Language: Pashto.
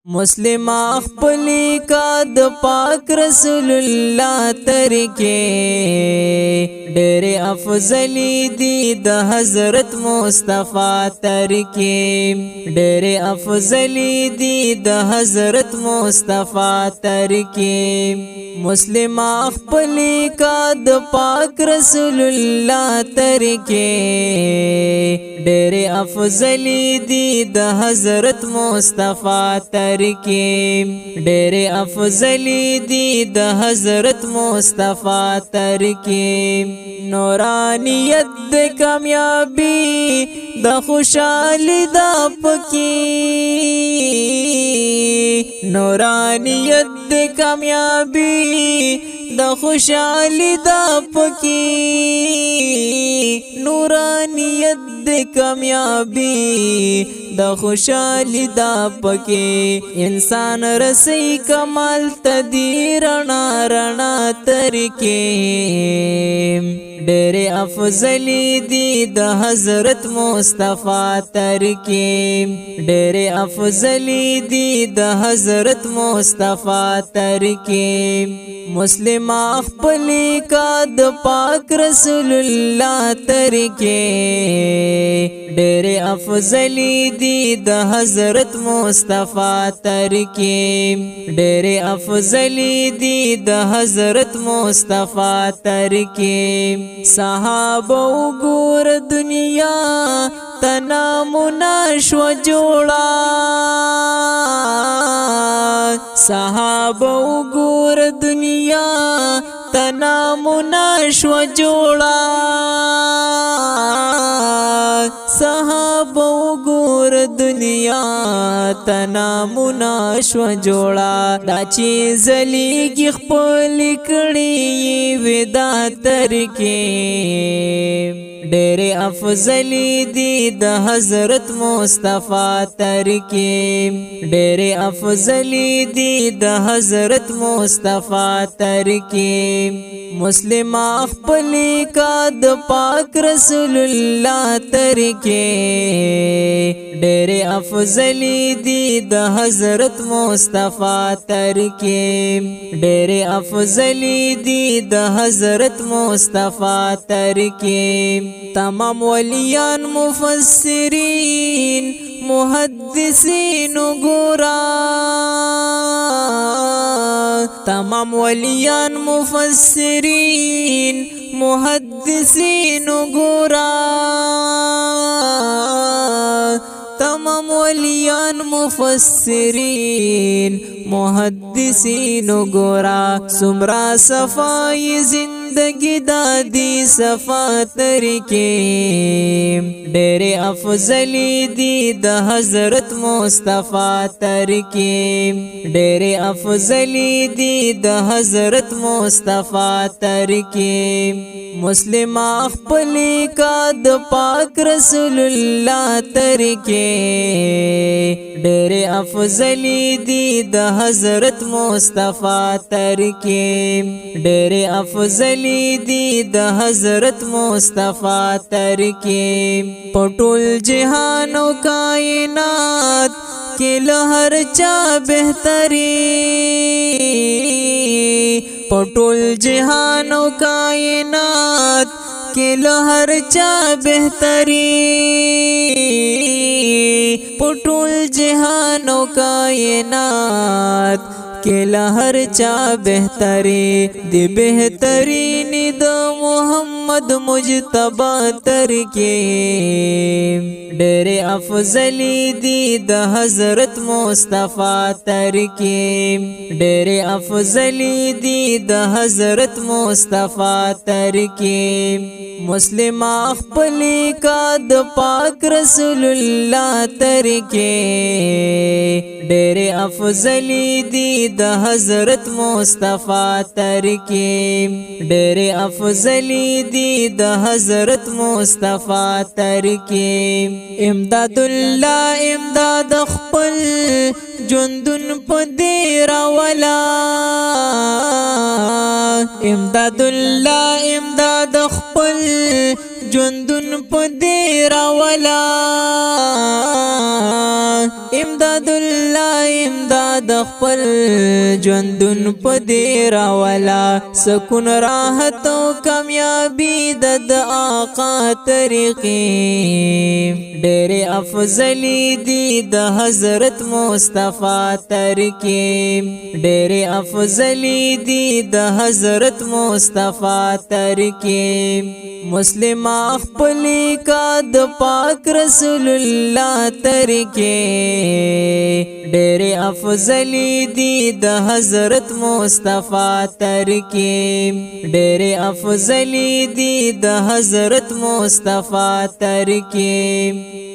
مسلم خپلی کا د پاک رسول الله طریقے ډېر افضلی دی د حضرت مصطفی طریقے ډېر افضلی دی د حضرت مصطفی طریقے مسلم خپلی کا د پاک رسول الله طریقے ډېر افضلی دی د حضرت مصطفی طریقے ډېر افضلی دی د حضرت مصطفی طریقے نورانیت د کامیابی د خوشحالی دا پکی نورانیت د کامیابی د خوشحالی دا پکی نورانیت د کامیابی د خوشحالی دا پکی انسان رسی کمال تدی رنا رنا طریقے ډېر افضلی دی د حضرت مصطفی طریقے ډېر افضلی دی د حضرت مصطفی طریقے مسلم خپلی کا د پاک رسول الله طریقے ډېر افضلی دی د حضرت مصطفی طریقے ډېر افضلی دی د حضرت مصطفی طریقے صحابه وګور دنیا تنامنا شو جوړا صحابه وګور دنیا تنامنا شو جوړا صحابه وګور دنیا تنامنا شو جوړا دا چې زلیږي خپل کړي ودا طریقے ډېر افضلی دی د حضرت مصطفی طریقے ډېر افضلی دی د حضرت مصطفی طریقے مسلم خپلی کا د پاک رسول الله طریقے ډېر افضلی دی د حضرت مصطفی طریقے ډېر افضلی دی د حضرت مصطفی طریقے تمام ولیان مفسرین محدثین گورا تمام ولیان مفسرین محدثین گورا تمام ولیان مفسرین محدثین گورا سمرا صفائی زندگی دادی صفا طریقے ډېر افضلی دی د حضرت مصطفی طریقے ډېر افضلی دی د حضرت مصطفی طریقے مسلم خپلی کا د پاک رسول الله طریقے ډېر افضلی دی د حضرت مصطفی طریقے ډېر افضلی دی د حضرت مصطفی طریقے پټول جهان او کائنات کې لهر چا بهتري پټول جهان او کائنات کې لهر چا بهتري پټول جهان او کائنات کہ لہر چا بہتری دی بہترین د محمد مجتبی طریقے ډېر افضلی دی د حضرت مصطفی طریقے ډېر افضلی دی د حضرت مصطفی طریقے مسلم خپلی کا د پاک رسول الله طریقے ډېر افضلی دی د حضرت مصطفی طریقے ډېر افضلی دی د حضرت مصطفی طریقے امداد الله امداد خپل ژوندون په دې راولا امداد الله امداد خپل ژوندون په دې راولا امداد الله امداد خپل ژوندون په دې راولا سکون راحت او کامیابی د آقا طریقې ډېر افضلی دی د حضرت مصطفی طریقې ډېر افضلی دی د حضرت مصطفی طریقې مسلم خپل کا د پاک رسول الله طریقې ډېر افضلی دی د حضرت مصطفی طریقې ډېر افضلی دی د حضرت مصطفی طریقې